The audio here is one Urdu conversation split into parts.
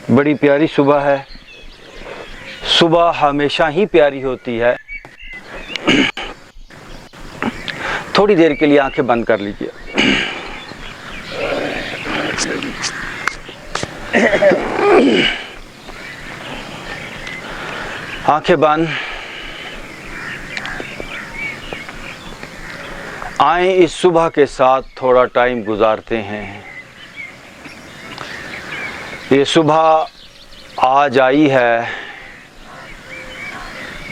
بڑی پیاری صبح ہے. صبح ہمیشہ ہی پیاری ہوتی ہے. تھوڑی دیر کے لیے آنکھیں بند کر لیجیے. آنکھیں بند. آئیں اس صبح کے ساتھ تھوڑا ٹائم گزارتے ہیں. یہ صبح آج آئی ہے،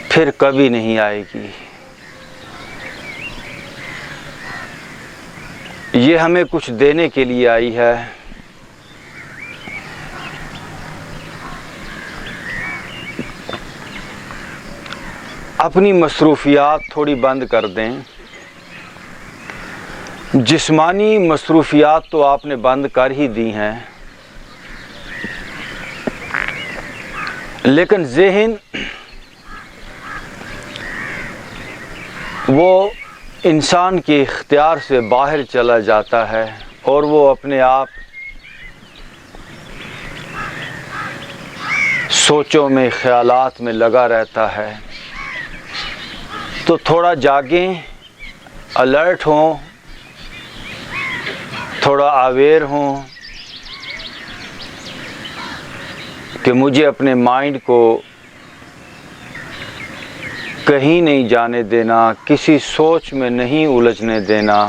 پھر کبھی نہیں آئے گی. یہ ہمیں کچھ دینے کے لیے آئی ہے. اپنی مصروفیات تھوڑی بند کر دیں. جسمانی مصروفیات تو آپ نے بند کر ہی دی ہیں، لیکن ذہن وہ انسان کے اختیار سے باہر چلا جاتا ہے اور وہ اپنے آپ سوچوں میں، خیالات میں لگا رہتا ہے. تو تھوڑا جاگیں، الرٹ ہوں، تھوڑا اویئر ہوں کہ مجھے اپنے مائنڈ کو کہیں نہیں جانے دینا، کسی سوچ میں نہیں الجھنے دینا.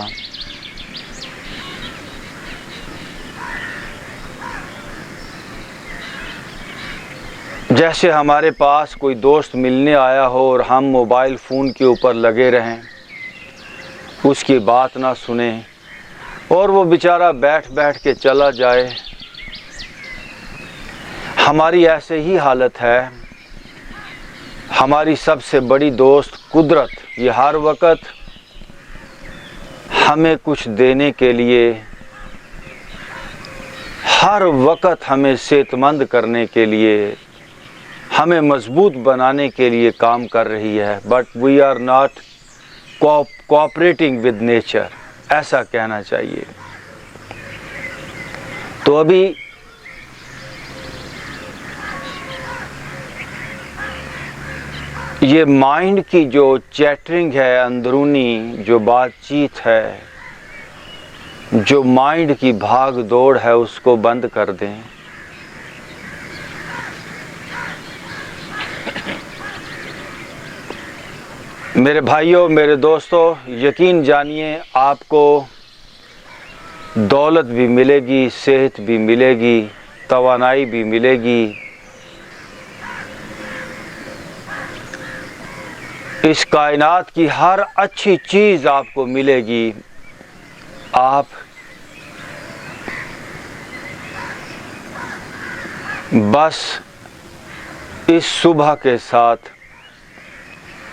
جیسے ہمارے پاس کوئی دوست ملنے آیا ہو اور ہم موبائل فون کے اوپر لگے رہیں، اس کی بات نہ سنیں اور وہ بیچارہ بیٹھ بیٹھ کے چلا جائے. ہماری ایسے ہی حالت ہے. ہماری سب سے بڑی دوست قدرت یہ ہر وقت ہمیں کچھ دینے کے لیے، ہر وقت ہمیں صحت مند کرنے کے لیے، ہمیں مضبوط بنانے کے لیے کام کر رہی ہے. But we are not cooperating with nature, ایسا کہنا چاہیے. تو ابھی یہ مائنڈ کی جو چیٹرنگ ہے، اندرونی جو بات چیت ہے، جو مائنڈ کی بھاگ دوڑ ہے، اس کو بند کر دیں. میرے بھائیوں، میرے دوستوں، یقین جانیے آپ کو دولت بھی ملے گی، صحت بھی ملے گی، توانائی بھی ملے گی. اس کائنات کی ہر اچھی چیز آپ کو ملے گی. آپ بس اس صبح کے ساتھ،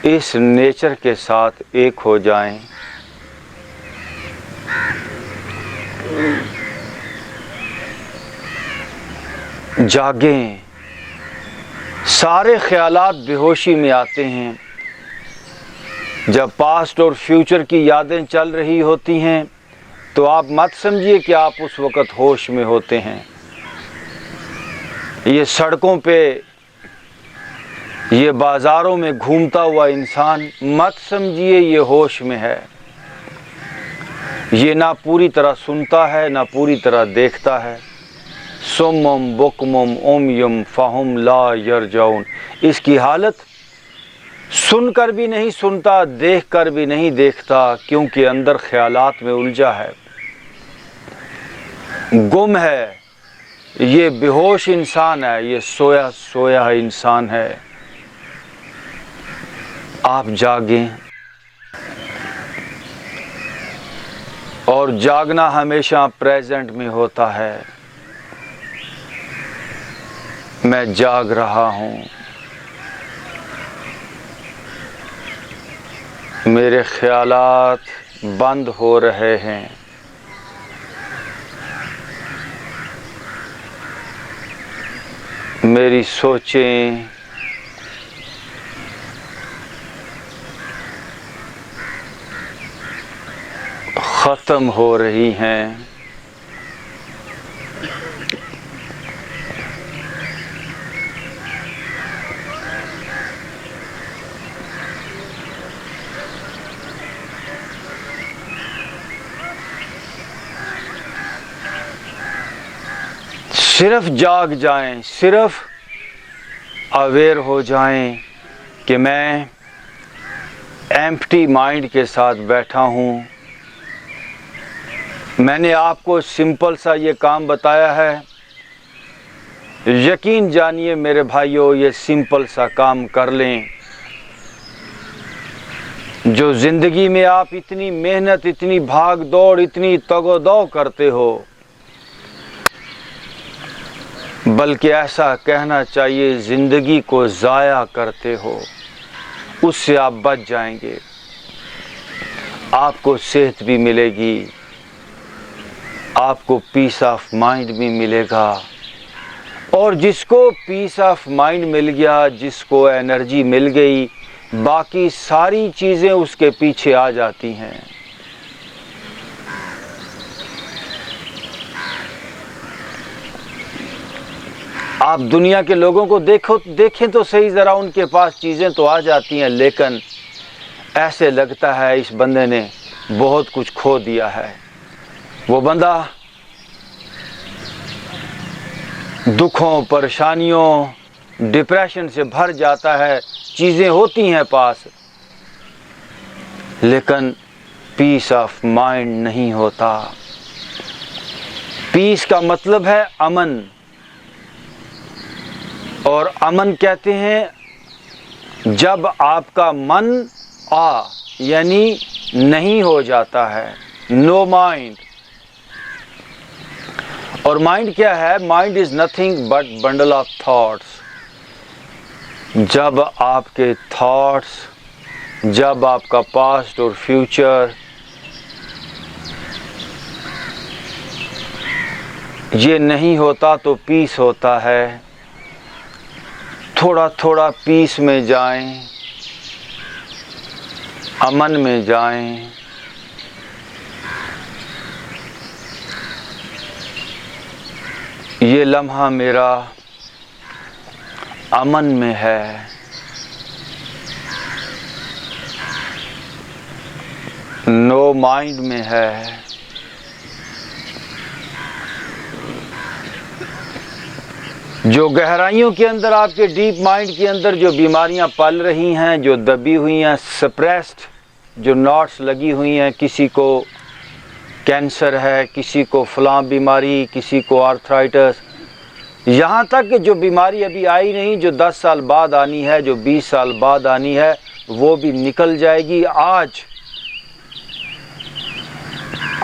اس نیچر کے ساتھ ایک ہو جائیں. جاگیں. سارے خیالات بے ہوشی میں آتے ہیں. جب پاسٹ اور فیوچر کی یادیں چل رہی ہوتی ہیں تو آپ مت سمجھیے کہ آپ اس وقت ہوش میں ہوتے ہیں. یہ سڑکوں پہ، یہ بازاروں میں گھومتا ہوا انسان مت سمجھیے یہ ہوش میں ہے. یہ نہ پوری طرح سنتا ہے، نہ پوری طرح دیکھتا ہے. سمم بکمم عمیم فہم لا یرجعون. اس کی حالت سن کر بھی نہیں سنتا، دیکھ کر بھی نہیں دیکھتا، کیونکہ اندر خیالات میں الجھا ہے، گم ہے. یہ بے ہوش انسان ہے، یہ سویا سویا انسان ہے. آپ جاگیں. اور جاگنا ہمیشہ پریزنٹ میں ہوتا ہے. میں جاگ رہا ہوں، میرے خیالات بند ہو رہے ہیں. میری سوچیں ختم ہو رہی ہیں. صرف جاگ جائیں، صرف اویئر ہو جائیں کہ میں ایمپٹی مائنڈ کے ساتھ بیٹھا ہوں۔ میں نے آپ کو سمپل سا یہ کام بتایا ہے، یقین جانیے میرے بھائیوں، یہ سمپل سا کام کر لیں، جو زندگی میں آپ اتنی محنت، اتنی بھاگ دوڑ، اتنی تگ و دو کرتے ہو، بلکہ ایسا کہنا چاہیے زندگی کو ضائع کرتے ہو، اس سے آپ بچ جائیں گے۔ آپ کو صحت بھی ملے گی، آپ کو پیس آف مائنڈ بھی ملے گا، اور جس کو پیس آف مائنڈ مل گیا، جس کو انرجی مل گئی، باقی ساری چیزیں اس کے پیچھے آ جاتی ہیں۔ آپ دنیا کے لوگوں کو دیکھیں تو صحیح، ذرا ان کے پاس چیزیں تو آ جاتی ہیں، لیکن ایسے لگتا ہے اس بندے نے بہت کچھ کھو دیا ہے۔ وہ بندہ دکھوں، پریشانیوں، ڈپریشن سے بھر جاتا ہے، چیزیں ہوتی ہیں پاس، لیکن پیس آف مائنڈ نہیں ہوتا۔ پیس کا مطلب ہے امن، اور امن کہتے ہیں جب آپ کا من یعنی نہیں ہو جاتا ہے، نو مائنڈ۔ اور مائنڈ کیا ہے؟ Mind is nothing but bundle of thoughts. جب آپ کے تھاٹس، جب آپ کا پاسٹ اور فیوچر یہ نہیں ہوتا تو پیس ہوتا ہے۔ تھوڑا تھوڑا پیس میں جائیں، امن میں جائیں۔ یہ لمحہ میرا امن میں ہے، نو مائنڈ میں ہے۔ جو گہرائیوں کے اندر، آپ کے ڈیپ مائنڈ کے اندر جو بیماریاں پل رہی ہیں، جو دبی ہوئی ہیں، سپریسڈ جو ناٹس لگی ہوئی ہیں، کسی کو کینسر ہے، کسی کو فلاں بیماری، کسی کو آرتھرائٹس، یہاں تک کہ جو بیماری ابھی آئی نہیں، جو 10 سال بعد آنی ہے، جو 20 سال بعد آنی ہے، وہ بھی نکل جائے گی۔ آج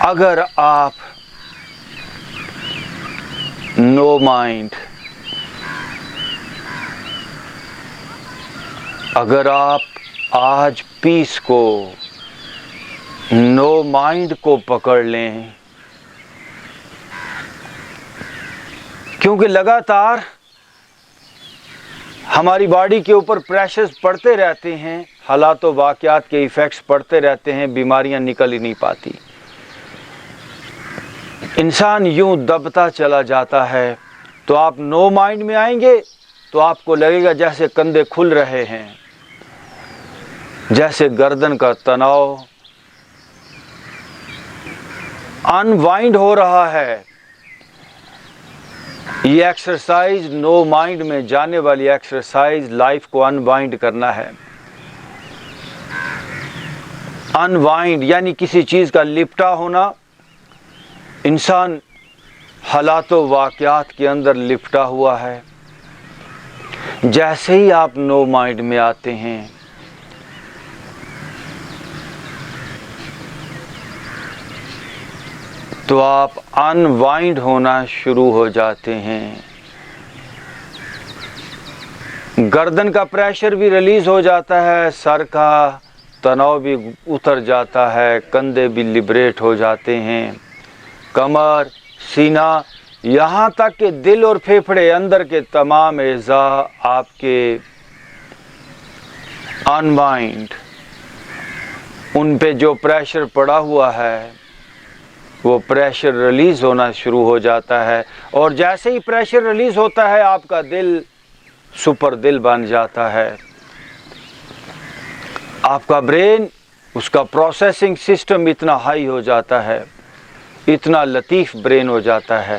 اگر آپ نو مائنڈ، اگر آپ آج پیس کو، نو مائنڈ کو پکڑ لیں، کیونکہ لگاتار ہماری باڈی کے اوپر پریشرز پڑتے رہتے ہیں، حالات و واقعات کے ایفیکٹس پڑتے رہتے ہیں، بیماریاں نکل ہی نہیں پاتی، انسان یوں دبتا چلا جاتا ہے۔ تو آپ نو مائنڈ میں آئیں گے تو آپ کو لگے گا جیسے کندھے کھل رہے ہیں، جیسے گردن کا تناؤ انوائنڈ ہو رہا ہے۔ یہ ایکسرسائز، نو مائنڈ میں جانے والی ایکسرسائز، لائف کو انوائنڈ کرنا ہے۔ انوائنڈ یعنی کسی چیز کا لپٹا ہونا۔ انسان حالات و واقعات کے اندر لپٹا ہوا ہے۔ جیسے ہی آپ نو مائنڈ میں آتے ہیں، تو آپ انوائنڈ ہونا شروع ہو جاتے ہیں۔ گردن کا پریشر بھی ریلیز ہو جاتا ہے، سر کا تناؤ بھی اتر جاتا ہے، کندھے بھی لبریٹ ہو جاتے ہیں، کمر، سینہ، یہاں تک کہ دل اور پھیپھڑے، اندر کے تمام اعضاء آپ کے انوائنڈ، ان پہ جو پریشر پڑا ہوا ہے وہ پریشر ریلیز ہونا شروع ہو جاتا ہے۔ اور جیسے ہی پریشر ریلیز ہوتا ہے، آپ کا دل سپر دل بن جاتا ہے۔ آپ کا برین، اس کا پروسیسنگ سسٹم اتنا ہائی ہو جاتا ہے، اتنا لطیف برین ہو جاتا ہے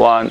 1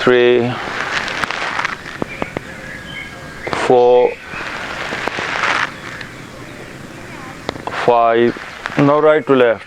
3 4 5, now right to left,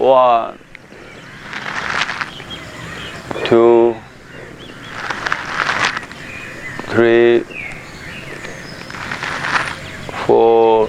1 2 3 4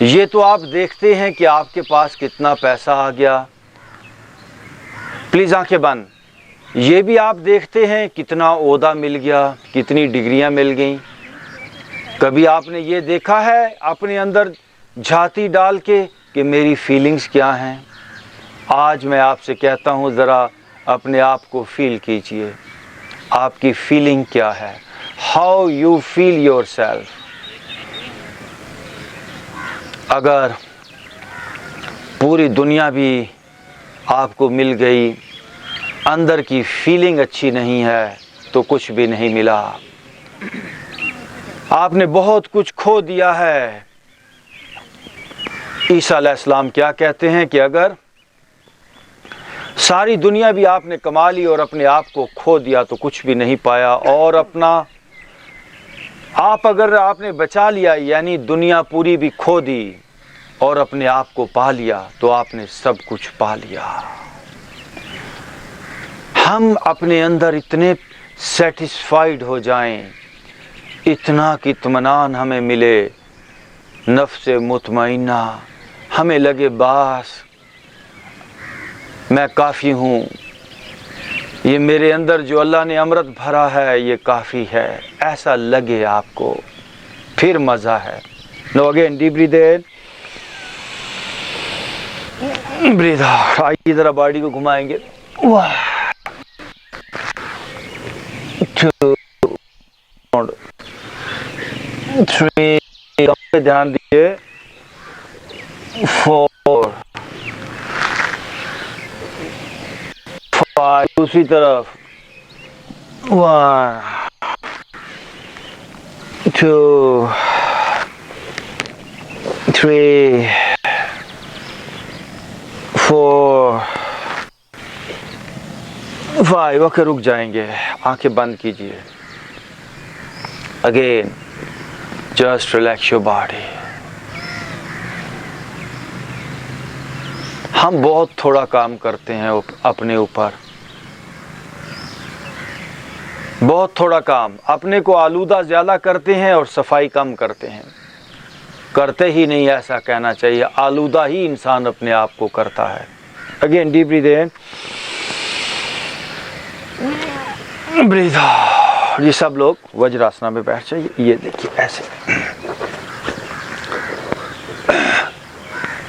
یہ تو آپ دیکھتے ہیں کہ آپ کے پاس کتنا پیسہ آ گیا، پلیز آنکھیں بند. یہ بھی آپ دیکھتے ہیں کتنا عہدہ مل گیا، کتنی ڈگریاں مل گئیں. کبھی آپ نے یہ دیکھا ہے اپنے اندر جھانتی ڈال کے کہ میری فیلنگز کیا ہیں؟ آج میں آپ سے کہتا ہوں ذرا اپنے آپ کو فیل کیجئے. آپ کی فیلنگ کیا ہے؟ How you feel yourself. اگر پوری دنیا بھی آپ کو مل گئی، اندر کی فیلنگ اچھی نہیں ہے تو کچھ بھی نہیں ملا. آپ نے بہت کچھ کھو دیا ہے. عیسیٰ علیہ السلام کیا کہتے ہیں کہ اگر ساری دنیا بھی آپ نے کما لی اور اپنے آپ کو کھو دیا تو کچھ بھی نہیں پایا، اور اگر آپ نے بچا لیا یعنی دنیا پوری بھی کھو دی اور اپنے آپ کو پا لیا تو آپ نے سب کچھ پا لیا. ہم اپنے اندر اتنے سیٹسفائیڈ ہو جائیں، اتنا کہ اطمینان ہمیں ملے، نفس مطمئنہ، ہمیں لگے بس میں کافی ہوں، یہ میرے اندر جو اللہ نے امرت بھرا ہے یہ کافی ہے، ایسا لگے آپ کو، پھر مزہ ہے. نو again deep breath in, breathe out. آئیے ذرا باڈی کو گھمائیں گے. 1 2 3 پہ دھیان دیجیے. 4 5 دوسری طرف. 1 2 3 4 5. اوکے رک جائیں گے، آنکھیں بند کیجیے. Again just relax your body. ہم بہت تھوڑا کام کرتے ہیں اپنے اوپر، بہت تھوڑا کام. اپنے کو آلودہ زیادہ کرتے ہیں اور صفائی کم کرتے ہیں. کرتے ہی نہیں ایسا کہنا چاہیے، آلودہ ہی انسان اپنے آپ کو کرتا ہے. Again deep breath in, breathe out. یہ سب لوگ وجراسنا میں بیٹھ جائیے. یہ دیکھیے ایسے،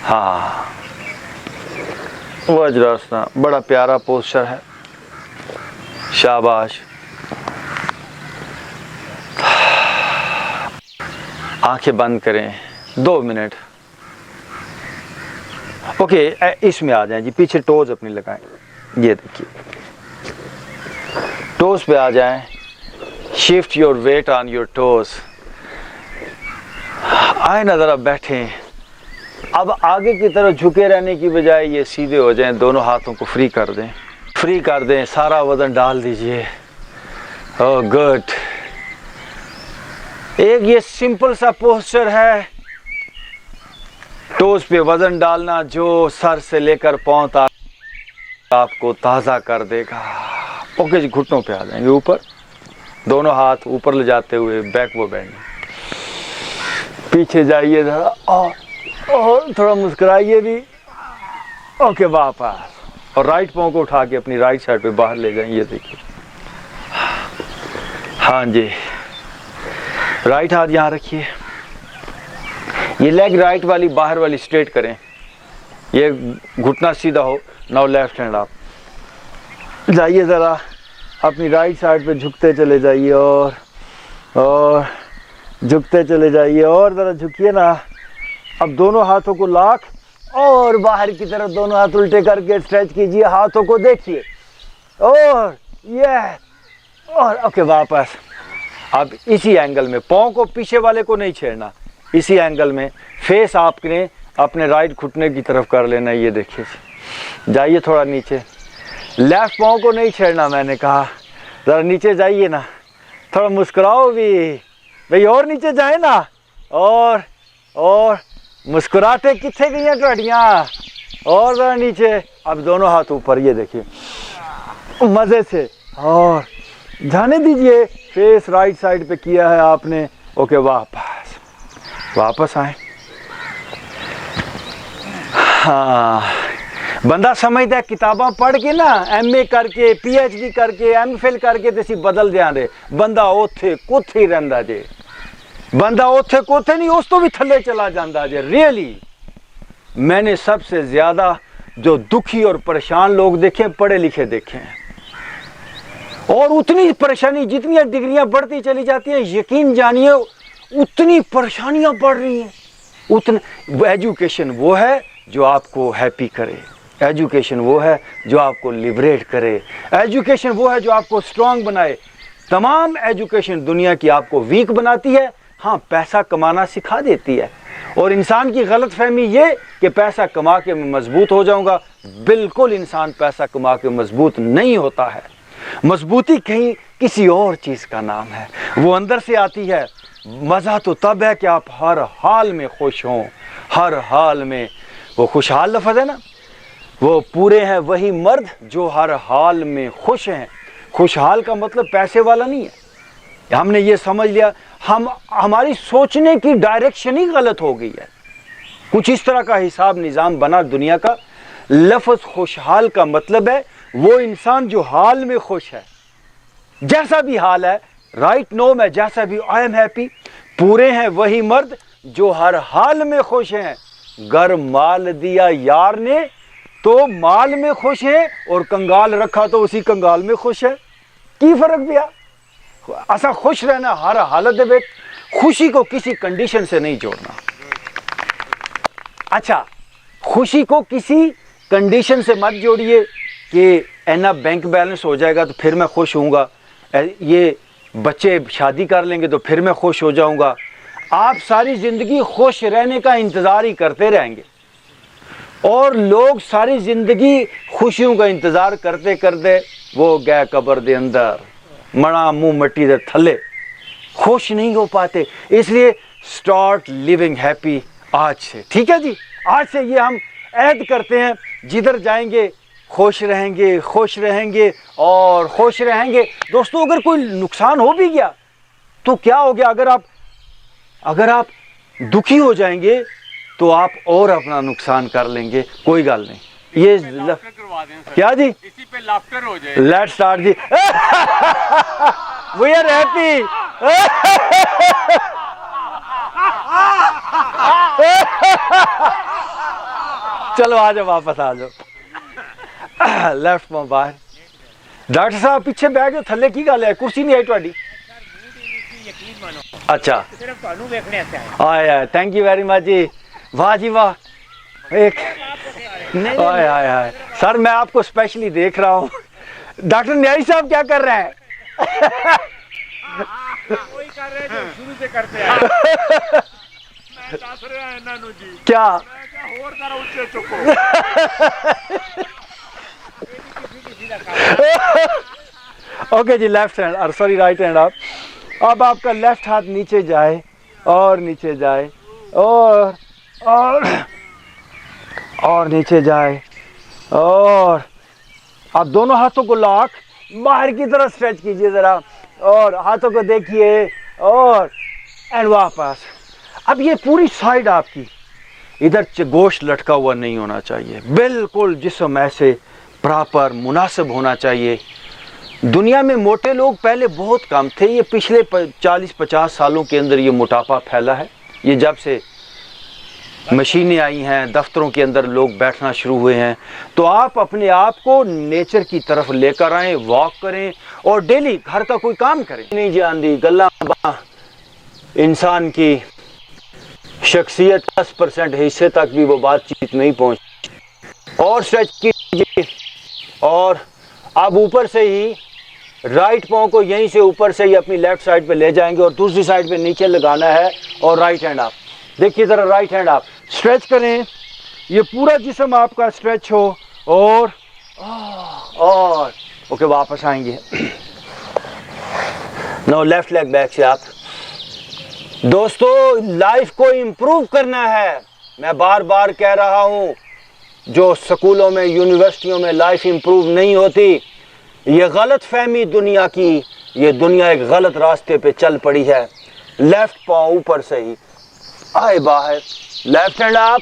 ہاں وجراسنا بڑا پیارا پوسچر ہے. شاباش. آنکھیں بند کریں 2 منٹ. اوکے اس میں آ جائیں جی، پیچھے ٹوز اپنی لگائیں. یہ دیکھیے ٹوز پہ آ جائیں. Shift your weight on your toes. آئیں نا ذرا بیٹھیں. اب آگے کی طرف جھکے رہنے کی بجائے یہ سیدھے ہو جائیں، دونوں ہاتھوں کو فری کر دیں، فری کر دیں، سارا وزن ڈال دیجئے. اوہ گڈ. ایک یہ سمپل سا پوسچر ہے، ٹوز پہ وزن ڈالنا، جو سر سے لے کر پاؤں تک آپ کو تازہ کر دے گا. اوکے جی، گھٹنوں پہ آ جائیں گے اوپر، دونوں ہاتھ اوپر لے جاتے ہوئے بیک وہ بینڈ. پیچھے جائیے ذرا اور تھوڑا مسکرائیے بھی. اوکے واپس. اور رائٹ پاؤں کو اٹھا کے اپنی رائٹ سائڈ پہ باہر لے جائیں. یہ دیکھیے، ہاں جی، رائٹ ہاتھ یہاں رکھیے. یہ لیگ رائٹ والی باہر والی اسٹریٹ کریں. یہ گھٹنا سیدھا ہو. ناؤ لیفٹ ہینڈ آپ جائیے ذرا اپنی رائٹ سائڈ پہ جھکتے چلے جائیے، اور جھکتے چلے جائیے، اور ذرا جھکیے نا. اب دونوں ہاتھوں کو لاک اور باہر کی طرف دونوں ہاتھ الٹے کر کے اسٹریچ کیجیے. ہاتھوں کو دیکھیے، اور اور اوکے واپس. اب اسی اینگل میں پاؤں کو پیچھے والے کو نہیں چھیڑنا، اسی اینگل میں فیس آپ نے اپنے رائٹ گھٹنے کی طرف کر لینا. یہ دیکھیے، جائیے تھوڑا نیچے. لیفٹ پاؤں کو نہیں چھیڑنا، میں نے کہا ذرا نیچے جائیے نا. تھوڑا مسکراؤ بھی بھئی، اور نیچے جائیں نا. اور مسکراتے کتنے گئی ہیں ٹوٹیاں. اور ذرا نیچے. اب دونوں ہاتھ اوپر. یہ دیکھیے مزے سے، اور جانے دیجئے. فیس رائٹ سائڈ پہ کیا ہے آپ نے. اوکے واپس آئیں. ہاں بندہ سمجھتا ہے کتاباں پڑھ کے نا MA کر کے PhD کر کے MPhil کر کے تے بدل دیاں دے بندہ اوتھے کوتھے ہی رہندا جے بندہ اوتھے کوتھے نہیں اس تو بھی تھلے چلا جاندا جے ریئلی میں نے سب سے زیادہ جو دکھی اور پریشان لوگ دیکھے پڑھے لکھے دیکھے ہیں اور اتنی پریشانی جتنی ڈگریاں بڑھتی چلی جاتی ہیں یقین جانیے اتنی پریشانیاں بڑھ رہی ہیں اتنا ایجوکیشن وہ ہے جو آپ کو ہیپی کرے ایجوکیشن وہ ہے جو آپ کو لیبریٹ کرے ایجوکیشن وہ ہے جو آپ کو اسٹرانگ بنائے تمام ایجوکیشن دنیا کی آپ کو ویک بناتی ہے ہاں پیسہ کمانا سکھا دیتی ہے اور انسان کی غلط فہمی یہ کہ پیسہ کما کے میں مضبوط ہو جاؤں گا بالکل انسان پیسہ کما کے مضبوط نہیں ہوتا ہے مضبوطی کہیں کسی اور چیز کا نام ہے وہ اندر سے آتی ہے مزہ تو تب ہے کہ آپ ہر حال میں خوش ہوں ہر حال میں وہ خوشحال لفظ ہے نا وہ پورے ہیں وہی مرد جو ہر حال میں خوش ہیں خوشحال کا مطلب پیسے والا نہیں ہے ہم نے یہ سمجھ لیا ہماری سوچنے کی ڈائریکشن ہی غلط ہو گئی ہے کچھ اس طرح کا حساب نظام بنا دنیا کا لفظ خوشحال کا مطلب ہے وہ انسان جو حال میں خوش ہے جیسا بھی حال ہے رائٹ نو میں جیسا بھی آئی ایم ہیپی پورے ہیں وہی مرد جو ہر حال میں خوش ہیں گر مال دیا یار نے تو مال میں خوش ہے اور کنگال رکھا تو اسی کنگال میں خوش ہے کی فرق پیا ایسا خوش رہنا ہر حالت میں خوشی کو کسی کنڈیشن سے نہیں جوڑنا اچھا خوشی کو کسی کنڈیشن سے مت جوڑیے کہ اینا بینک بیلنس ہو جائے گا تو پھر میں خوش ہوں گا یہ بچے شادی کر لیں گے تو پھر میں خوش ہو جاؤں گا آپ ساری زندگی خوش رہنے کا انتظار ہی کرتے رہیں گے اور لوگ ساری زندگی خوشیوں کا انتظار کرتے کرتے وہ گئے قبر دے اندر مڑا منہ مٹی دے تھلے خوش نہیں ہو پاتے اس لیے سٹارٹ لیونگ ہیپی آج سے ٹھیک ہے جی آج سے یہ ہم عہد کرتے ہیں جدھر جائیں گے خوش رہیں گے اور خوش رہیں گے دوستو اگر کوئی نقصان ہو بھی گیا تو کیا ہو گیا اگر آپ دکھی ہو جائیں گے تو آپ اور اپنا نقصان کر لیں گے کوئی گل نہیں یہ کیا جی اسی پہ لافٹر ہو جائے لیٹس سٹارٹ جی وی آر ہیپی چلو آ جاؤ واپس آ جاؤ لیفٹ پاؤں باہر ڈاکٹر صاحب پیچھے بیٹھ جو تھلے کی گل ہے کرسی نہیں آئی تھوڑی اچھا آیا تھینک یو ویری مچ جی واہ جی واہ ایک آئے سر میں آپ کو اسپیشلی دیکھ رہا ہوں ڈاکٹر نیائی صاحب کیا کر رہے ہیں کیا اوکے جی لیفٹ ہینڈ اور سوری رائٹ ہینڈ اب آپ کا لیفٹ ہاتھ نیچے جائے اور نیچے جائے اور نیچے جائے اور آپ دونوں ہاتھوں کو لاک باہر کی طرف اسٹریچ کیجئے ذرا اور ہاتھوں کو دیکھیے اور اینڈ واپس اب یہ پوری سائیڈ آپ کی ادھر گوشت لٹکا ہوا نہیں ہونا چاہیے بالکل جسم ایسے پراپر مناسب ہونا چاہیے دنیا میں موٹے لوگ پہلے بہت کم تھے یہ پچھلے 40-50 سالوں کے اندر یہ موٹاپا پھیلا ہے یہ جب سے مشینیں آئی ہیں دفتروں کے اندر لوگ بیٹھنا شروع ہوئے ہیں تو آپ اپنے آپ کو نیچر کی طرف لے کر آئیں واک کریں اور ڈیلی گھر کا کوئی کام کریں نہیں جاندی گلاں باں انسان کی شخصیت 10% حصے تک بھی وہ بات چیت نہیں پہنچ اور اسٹریچ کیجیے اور اب اوپر سے ہی رائٹ پاؤں کو یہیں سے اوپر سے ہی اپنی لیفٹ سائڈ پہ لے جائیں گے اور دوسری سائڈ پہ نیچے لگانا ہے اور رائٹ ہینڈ آپ دیکھیے ذرا رائٹ ہینڈ آپ اسٹریچ کریں یہ پورا جسم آپ کا اسٹریچ ہو اور اوکے واپس آئیں گے نو لیفٹ لیگ بیک سے آپ دوستو لائف کو امپروو کرنا ہے میں بار بار کہہ رہا ہوں جو سکولوں میں یونیورسٹیوں میں لائف امپروو نہیں ہوتی یہ غلط فہمی دنیا کی یہ دنیا ایک غلط راستے پہ چل پڑی ہے لیفٹ پاؤں اوپر سے ہی آئے باہر لیفٹ ہینڈ آپ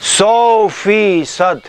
100%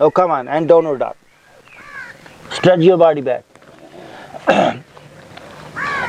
oh come on and downward dog, stretch your body back।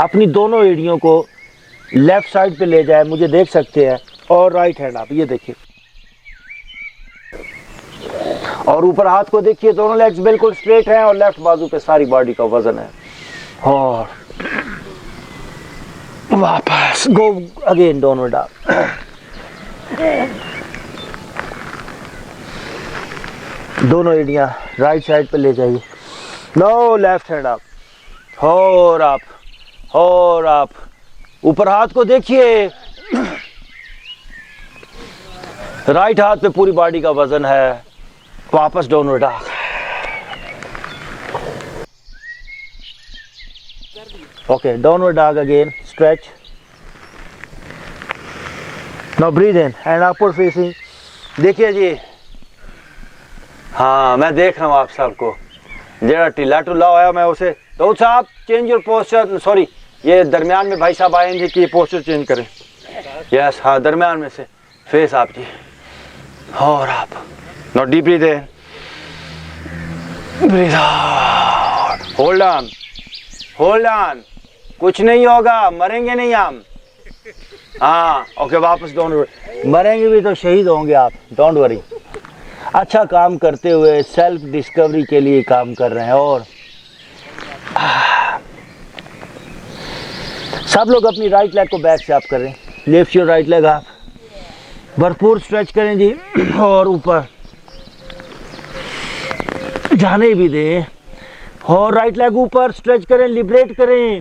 اپنی دونوں ایڑیوں کو لیفٹ سائڈ پہ لے جائے, مجھے دیکھ سکتے ہیں, اور رائٹ ہینڈ آپ یہ دیکھیے, اور اوپر ہاتھ کو دیکھیے, دونوں لیگز بالکل اسٹریٹ ہیں اور لیفٹ بازو پہ ساری باڈی کا وزن ہے. اور واپس گو اگین ڈاؤنورڈ ڈاگ. دونوں ایڑیاں رائٹ سائڈ پہ لے جائیے. نو لیفٹ ہینڈ آپ, اور آپ, اور آپ, اوپر ہاتھ کو دیکھیے, رائٹ ہاتھ پہ پوری باڈی کا وزن ہے. واپس downward dog. Okay, downward dog again, stretch. Now breathe in and upward facing. دیکھیے جی, ہاں میں دیکھ رہا ہوں آپ سب کو. جڑا ٹھیلا ٹھلا ہوا میں اسے تو صاحب چینج یور پوسچر. سوری, یہ درمیان میں بھائی صاحب آئیں گے کہ یہ پوسچر چینج کریں. یس, ہاں درمیان میں سے فیس آپ جی, اور آپ. Now deep breath in, breathe out. Hold on, hold on. کچھ نہیں ہوگا, مریں گے نہیں ہم. ہاں اوکے, واپس ڈاؤن. مریں گے بھی تو شہید ہوں گے آپ, ڈونٹ وری. اچھا کام کرتے ہوئے سیلف ڈسکوری کے لیے کام کر رہے ہیں. اور سب لوگ اپنی رائٹ لیگ کو بیک سے آپ کریں. لیفٹ یور رائٹ لیگ آپ, بھرپور اسٹریچ کریں جی, اور اوپر جانے بھی دیں. اور رائٹ لیگ اوپر اسٹریچ کریں, لبریٹ کریں.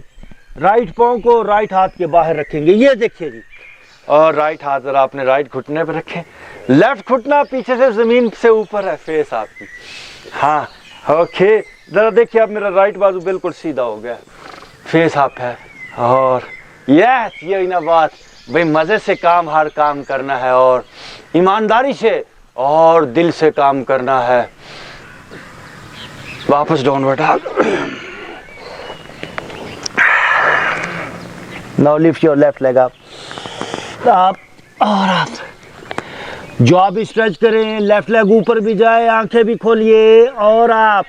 رائٹ پاؤں کو رائٹ ہاتھ کے باہر رکھیں گے, یہ دیکھیے جی. اور رائٹ ہاتھ ذرا اپنے رائٹ گھٹنے پہ رکھیں. لیفٹ گھٹنا پیچھے سے زمین سے اوپر ہے, فیس آپ کی. ہاں اوکے, ذرا دیکھیے اب میرا رائٹ بازو بالکل سیدھا ہو گیا, فیس آپ ہے. اور یس, یہ نا بات بھائی, مزے سے کام ہر کام کرنا ہے, اور ایمانداری سے اور دل سے کام کرنا ہے. واپس downward dog. Now lift your left leg آپ, آپ اور آپ. جو آپ اسٹریچ کریں, لیفٹ لیگ اوپر بھی جائے, آنکھیں بھی کھولیے, اور آپ,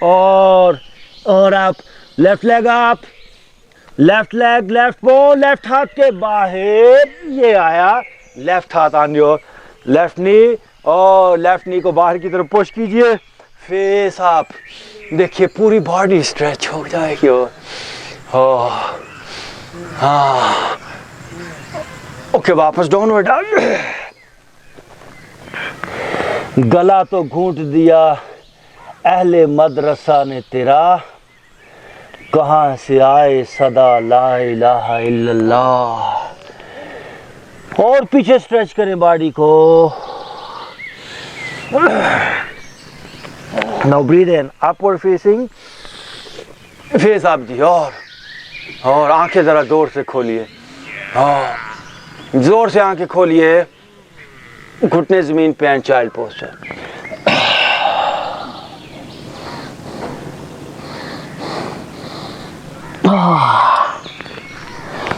اور آپ. لیفٹ لیگ آپ, لیفٹ لیگ, لیفٹ پو, لیفٹ ہاتھ کے باہر, یہ آیا. لیفٹ ہاتھ آن یور لیفٹ نی, اور لیفٹ نی کو باہر کی طرف پش کیجئے. فیس آپ دیکھیے, پوری باڈی اسٹریچ ہو جائے گی. ہاں اوکے, واپس ڈاؤنورڈ ڈاگ. گلا تو گھونٹ دیا اہل مدرسہ نے تیرا, کہاں سے آئے صدا لا الہ الا اللہ. اور پیچھے اسٹریچ کریں باڈی کو. ناؤ بریتھ ان, اپورڈ فیسنگ, فیس آپ جی. اور آنکھیں ذرا زور سے کھولیے, زور سے آنکھیں کھولیے. گھٹنے زمین پہ, چائلڈ پوسچر.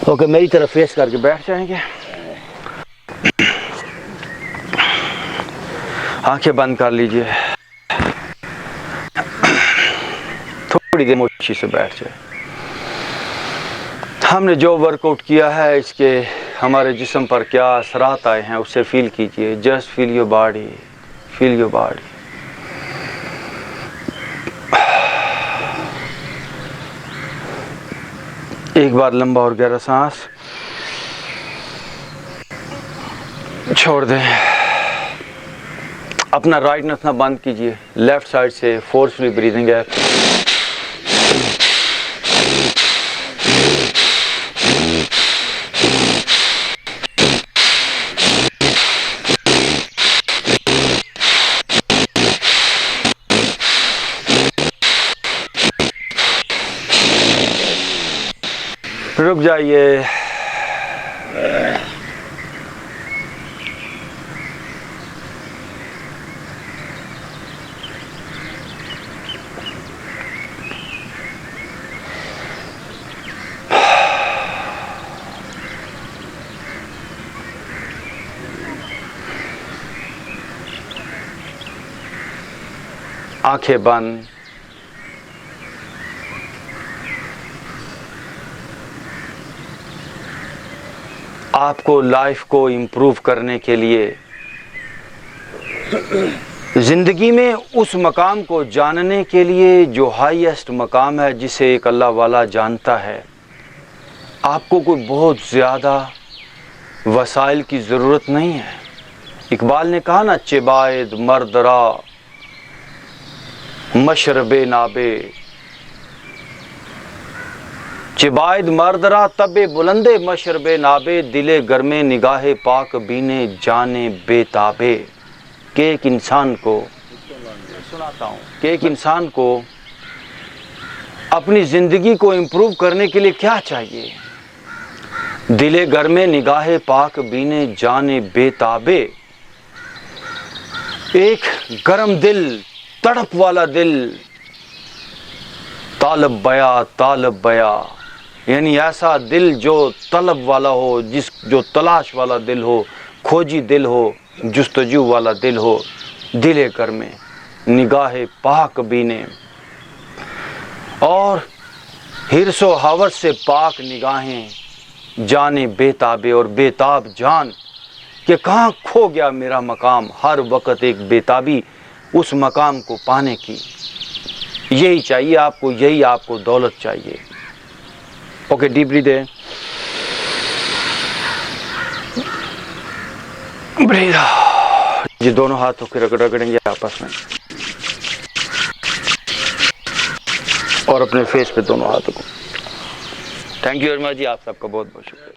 اوکے, میری طرف فیس کر کے بیٹھ جائیں گے. آنکھیں بند کر لیجئے, تھوڑی دیر موچی سے بیٹھ جائے. ہم نے جو ورک آؤٹ کیا ہے, اس کے ہمارے جسم پر کیا اثرات آئے ہیں, اسے فیل کیجئے. Just feel your body, feel your body. ایک بار لمبا اور گہرا سانس چھوڑ دیں. اپنا رائٹ نتنا بند کیجئے. لیفٹ سائڈ سے فورسفلی بریدنگ ہے. رک جائیے. آنکھیں بند. آپ کو لائف کو امپروو کرنے کے لیے، زندگی میں اس مقام کو جاننے کے لیے جو ہائیسٹ مقام ہے، جسے ایک اللہ والا جانتا ہے، آپ کو کوئی بہت زیادہ وسائل کی ضرورت نہیں ہے۔ اقبال نے کہا نا، چبائد مردرا مشرب نابے، چبائد مردرا تب بلند مشرب نابے، دل گرم نگاہ پاک بینے جانے بے تابے۔ کہ ایک انسان کو، سناتا ہوں، کہ ایک انسان کو اپنی زندگی کو امپروو کرنے کے لیے کیا چاہیے؟ دل گرم نگاہ پاک بینے جانے بے تابے، ایک گرم دل، تڑپ والا دل، طالب بیا، یعنی ایسا دل جو طلب والا ہو، جو تلاش والا دل ہو، کھوجی دل ہو، جستجو والا دل ہو، دل گرم نگاہ پاک بینے، اور حرص و ہوس سے پاک نگاہیں، جانے بے تابے، اور بے تاب جان کہ کہاں کھو گیا میرا مقام، ہر وقت ایک بے تابی اس مقام کو پانے کی۔ یہی چاہیے آپ کو، یہی آپ کو دولت چاہیے۔ اوکے، ڈیپلی دے، بریتھ آؤٹ۔ یہ دونوں ہاتھوں کے رگڑیں گے آپس میں، اور اپنے فیس پہ دونوں ہاتھوں کو۔ تھینک یو ویری مچ جی، آپ سب کا بہت بہت شکریہ۔